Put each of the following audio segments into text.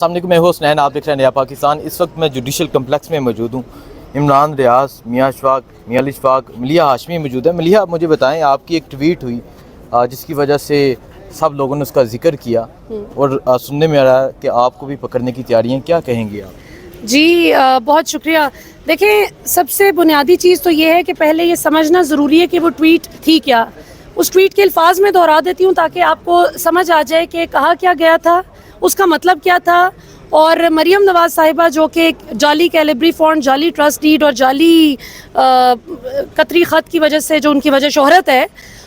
السلام علیکم، میں ہوں حسنین، آپ دیکھ رہے ہیں نیا پاکستان۔ اس وقت میں جوڈیشل کمپلیکس میں موجود ہوں۔ عمران ریاض، میاں اشفاق، میاں علی اشفاق، ملیحہ ہاشمی موجود ہے۔ ملیحہ، مجھے بتائیں، آپ کی ایک ٹویٹ ہوئی جس کی وجہ سے سب لوگوں نے اس کا ذکر کیا اور سننے میں آ رہا ہے کہ آپ کو بھی پکڑنے کی تیاری ہیں، کیا کہیں گے آپ؟ جی بہت شکریہ۔ دیکھیں، سب سے بنیادی چیز تو یہ ہے کہ پہلے یہ سمجھنا ضروری ہے کہ وہ ٹویٹ تھی کیا۔ اس ٹویٹ کے الفاظ میں دہرا دیتی ہوں تاکہ آپ کو سمجھ آ جائے کہ کہا کیا گیا تھا، اس کا مطلب کیا تھا، اور مریم نواز صاحبہ جو کہ ایک جعلی کیلیبری فونٹ، جعلی ٹرسٹ ڈیڈ اور جعلی قطری خط کی وجہ سے جو ان کی وجہ شہرت ہے،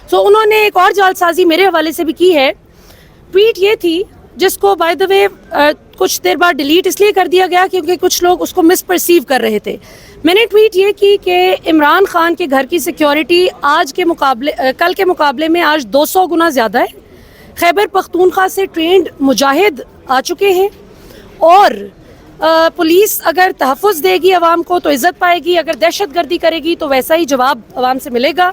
تو انہوں نے ایک اور جعل سازی میرے حوالے سے بھی کی ہے۔ ٹویٹ یہ تھی جس کو بائی دا وے کچھ دیر بعد ڈیلیٹ اس لیے کر دیا گیا کیونکہ کچھ لوگ اس کو مس پرسیو کر رہے تھے۔ میں نے ٹویٹ یہ کی کہ عمران خان کے گھر کی سیکیورٹی کل کے مقابلے میں آج 200 گنا زیادہ ہے۔ خیبر پختونخوا سے ٹرینڈ مجاہد آ چکے ہیں، اور پولیس اگر تحفظ دے گی عوام کو تو عزت پائے گی، اگر دہشت گردی کرے گی تو ویسا ہی جواب عوام سے ملے گا۔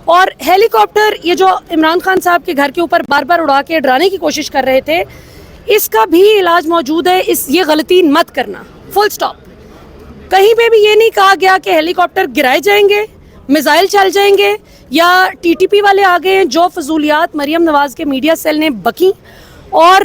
اور ہیلی کاپٹر یہ جو عمران خان صاحب کے گھر کے اوپر بار بار اڑا کے ڈرانے کی کوشش کر رہے تھے، اس کا بھی علاج موجود ہے۔ یہ غلطی مت کرنا، فل سٹاپ۔ کہیں پہ بھی یہ نہیں کہا گیا کہ ہیلی کاپٹر گرائے جائیں گے، میزائل چل جائیں گے، یا ٹی ٹی پی والے آگے ہیں جو فضولیات مریم نواز کے میڈیا سیل نے بکیں۔ اور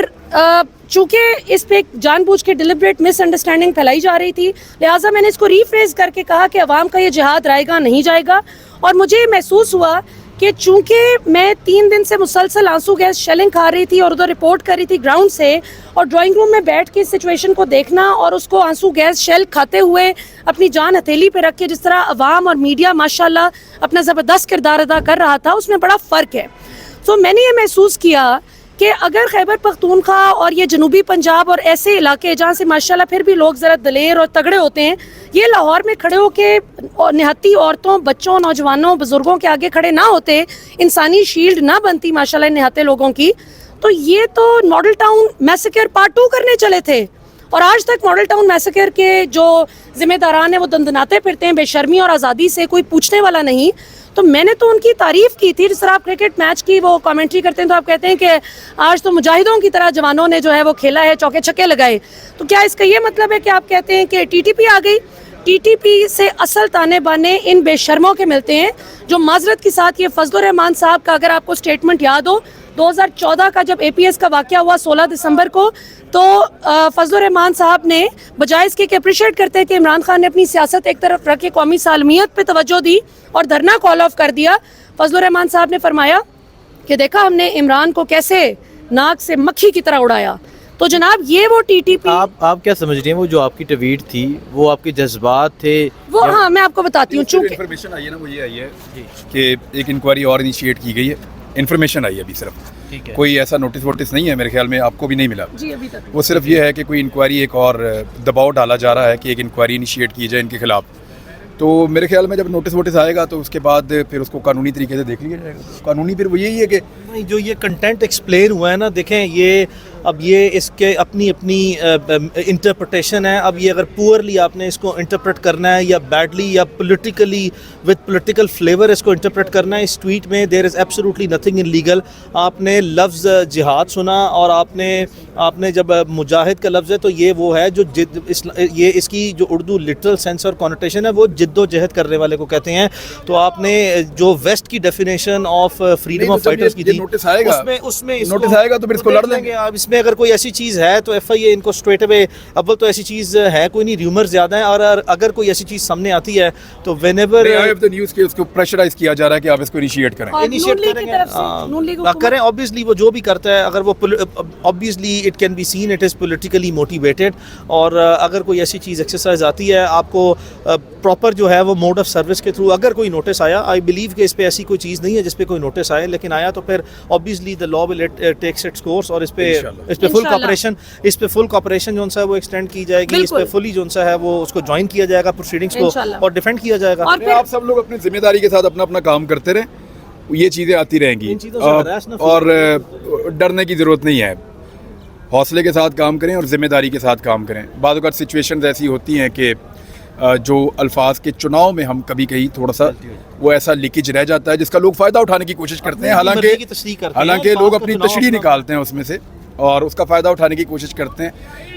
چونکہ اس پہ جان بوجھ کے ڈیلیبریٹ مس انڈرسٹینڈنگ پھیلائی جا رہی تھی، لہٰذا میں نے اس کو ریفریز کر کے کہا کہ عوام کا یہ جہاد رائے گا نہیں جائے گا۔ اور مجھے محسوس ہوا کہ چونکہ میں 3 دن سے مسلسل آنسو گیس شیلنگ کھا رہی تھی اور ادھر رپورٹ کر رہی تھی گراؤنڈ سے، اور ڈرائنگ روم میں بیٹھ کے اس سچویشن کو دیکھنا اور اس کو آنسو گیس شیل کھاتے ہوئے اپنی جان ہتھیلی پہ رکھ کے جس طرح عوام اور میڈیا ماشاءاللہ اپنا زبردست کردار ادا کر رہا تھا، اس میں بڑا فرق ہے۔ تو میں نے یہ محسوس کیا کہ اگر خیبر پختونخوا اور یہ جنوبی پنجاب اور ایسے علاقے جہاں سے ماشاءاللہ پھر بھی لوگ ذرا دلیر اور تگڑے ہوتے ہیں، یہ لاہور میں کھڑے ہو کے نہتی عورتوں، بچوں، نوجوانوں، بزرگوں کے آگے کھڑے نہ ہوتے، انسانی شیلڈ نہ بنتی ماشاءاللہ نہتے لوگوں کی، تو یہ تو ماڈل ٹاؤن میسیکر پارٹ 2 کرنے چلے تھے۔ اور آج تک ماڈل ٹاؤن میسیکر کے جو ذمہ داران ہیں وہ دندناتے پھرتے ہیں بے شرمی اور آزادی سے، کوئی پوچھنے والا نہیں۔ تو میں نے تو ان کی تعریف کی تھی، جس طرح آپ کرکٹ میچ کی وہ کامنٹری کرتے ہیں تو آپ کہتے ہیں کہ آج تو مجاہدوں کی طرح جوانوں نے جو ہے وہ کھیلا ہے، چوکے چھکے لگائے۔ تو کیا اس کا یہ مطلب ہے کہ آپ کہتے ہیں کہ ٹی ٹی پی آ گئی؟ ٹی ٹی پی سے اصل تانے بانے ان بے شرموں کے ملتے ہیں جو معذرت کے ساتھ، یہ فضل الرحمان صاحب کا اگر آپ کو سٹیٹمنٹ یاد ہو 2014 کا جب اے پی ایس کا واقعہ ہوا 16 دسمبر کو، تو فضل الرحمان صاحب نے بجائے اس کے اپریشیٹ کرتے ہیں کہ عمران خان نے اپنی سیاست ایک طرف رکھ کے قومی سالمیت پہ توجہ دی اور دھرنا کال آف کر دیا، فضل الرحمان صاحب نے فرمایا کہ دیکھا ہم نے عمران کو کیسے ناک سے مکھی کی طرح اڑایا۔ تو جناب یہ وہ ٹی ٹی پی، آپ کیا سمجھ رہی ہیں وہ جو آپ کی ٹویٹ تھی وہ آپ کے جذبات تھے؟ وہ ہاں میں آپ کو بتاتی ہوں، چونکہ انفارمیشن آئی ہے نا، وہ یہ آئی ہے کہ ایک انکوائری اور انیشیٹ کی گئی ہے۔ انفارمیشن آئی ہے ابھی، صرف کوئی ایسا نوٹس ووٹس نہیں ہے میرے خیال میں، آپ کو بھی نہیں ملا جی ابھی تک وہ صرف یہ ہے کہ کوئی انکوائری ایک اور دباؤ ڈالا جا رہا ہے کہ ایک انکوائری انیشیٹ کی جائے ان کے خلاف۔ تو میرے خیال میں جب نوٹس ووٹس آئے گا تو اس کے بعد پھر اس کو قانونی طریقے سے دیکھ لیا جائے گا۔ قانونی پھر وہ یہی ہے کہ جو یہ کنٹینٹ ایکسپلین ہوا ہے نا، دیکھیں یہ اب یہ اس کے اپنی انٹرپریٹیشن ہے۔ اب یہ اگر پورلی آپ نے اس کو انٹرپریٹ کرنا ہے یا بیڈلی یا پولیٹیکلی وتھ پولیٹیکل فلیور اس کو انٹرپریٹ کرنا ہے، اس ٹویٹ میں there is absolutely nothing illegal. آپ نے لفظ جہاد سنا اور آپ نے جب مجاہد کا لفظ ہے تو یہ وہ ہے جو یہ اس کی جو اردو لٹرل سینس اور کونوٹیشن ہے وہ جد و جہد کرنے والے کو کہتے ہیں۔ تو آپ نے جو ویسٹ کی definition of freedom of fighters کی تھی، نوٹس آئے گا نوٹس آئے گا تو پھر اس کو لڑ لیں گے۔ اب اس میں اگر کوئی ایسی چیز ہے تو ایف آئی اے ان کو اسٹریٹ اوے، اول تو ایسی چیز ہے کوئی نہیں، ریومر زیادہ ہیں، اور اگر کوئی ایسی چیز سامنے آتی ہے تو وین ایور نیوز کے اس کو پریشرائز کیا جا رہا ہے کہ آپ اس کو انیشیٹ کریں، کریں۔ obviously وہ جو بھی کرتا ہے، اگر وہ obviously it can be seen it is politically motivated، اور اگر کوئی ایسی چیز ایکسرسائز آتی ہے آپ کو پراپر جو ہے وہ موڈ آف سروس کے تھرو اگر کوئی نوٹس آیا، آئی بلیو کہ اس پہ ایسی کوئی چیز نہیں ہے جس پہ کوئی نوٹس آئے، لیکن آیا تو پھر obviously the law will takes its course، اور اس پہ فل کوآپریشن جو ہے وہ ایکسٹینڈ کی جائے گی، اس پہ فلی جو ہے وہ اس کو جوائن کیا جائے گا پروسیڈنگز کو اور ڈیفینڈ کیا جائے گا۔ آپ سب لوگ اپنی ذمہ داری کے ساتھ اپنا کام کرتے رہیں، یہ چیزیں آتی رہیں گی اور ڈرنے کی ضرورت نہیں ہے۔ حوصلے کے ساتھ کام کریں اور ذمہ داری کے ساتھ کام کریں۔ بعض اوقات سچویشنز ایسی ہوتی ہیں کہ جو الفاظ کے چناؤ میں ہم کبھی کہیں تھوڑا سا وہ ایسا لیکیج رہ جاتا ہے جس کا لوگ فائدہ اٹھانے کی کوشش کرتے ہیں، حالانکہ لوگ اپنی تشریح نکالتے ہیں اس میں سے۔ اور اس کا فائدہ اٹھانے کی کوشش کرتے ہیں,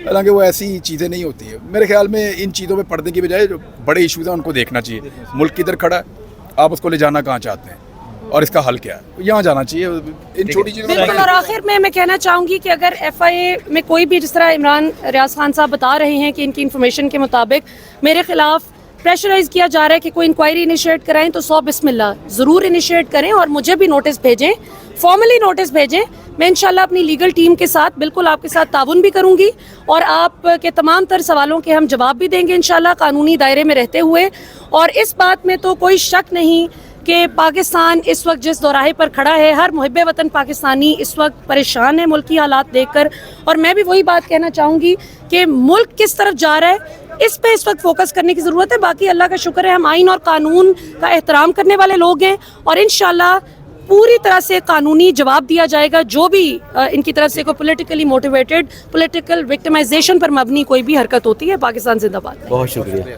حالانکہ وہ ایسی چیزیں نہیں ہوتی ہیں. میرے خیال میں ان چیزوں میں پڑھنے کی بجائے جو بڑے ایشوز ہیں ان کو دیکھنا چاہیے. ملک کدھر کھڑا ہے, آپ اس کو لے جانا کہاں چاہتے ہیں, اور اس کا حل کیا ہے, یہاں جانا چاہیے. ان چھوٹی چیزوں بالکل. اور آخر میں کہنا چاہوں گی کہ اگر ایف آئی اے میں کوئی بھی, جس طرح عمران ریاض خان صاحب بتا رہے ہیں کہ ان کی انفارمیشن کے مطابق میرے خلاف پریشرائز کیا جا رہا ہے کہ کوئی انکوائری انیشیٹ کرائیں, تو 100 بسم اللہ ضرور انیشیٹ کریں, اور مجھے بھی نوٹس بھیجیں, فارملی نوٹس بھیجیں. میں انشاءاللہ اپنی لیگل ٹیم کے ساتھ بالکل آپ کے ساتھ تعاون بھی کروں گی, اور آپ کے تمام تر سوالوں کے ہم جواب بھی دیں گے انشاءاللہ قانونی دائرے میں رہتے ہوئے. اور اس بات میں تو کوئی شک نہیں کہ پاکستان اس وقت جس دوراہے پر کھڑا ہے, ہر محب وطن پاکستانی اس وقت پریشان ہے ملکی حالات دیکھ کر. اور میں بھی وہی بات کہنا چاہوں گی کہ ملک کس طرف جا رہا ہے اس پہ اس وقت فوکس کرنے کی ضرورت ہے. باقی اللہ کا شکر ہے ہم آئین اور قانون کا احترام کرنے والے لوگ ہیں, اور انشاءاللہ پوری طرح سے قانونی جواب دیا جائے گا جو بھی ان کی طرف سے کوئی پولیٹیکلی موٹیویٹڈ, پولیٹیکل وکٹمائزیشن پر مبنی کوئی بھی حرکت ہوتی ہے. پاکستان زندہ باد. بہت شکریہ.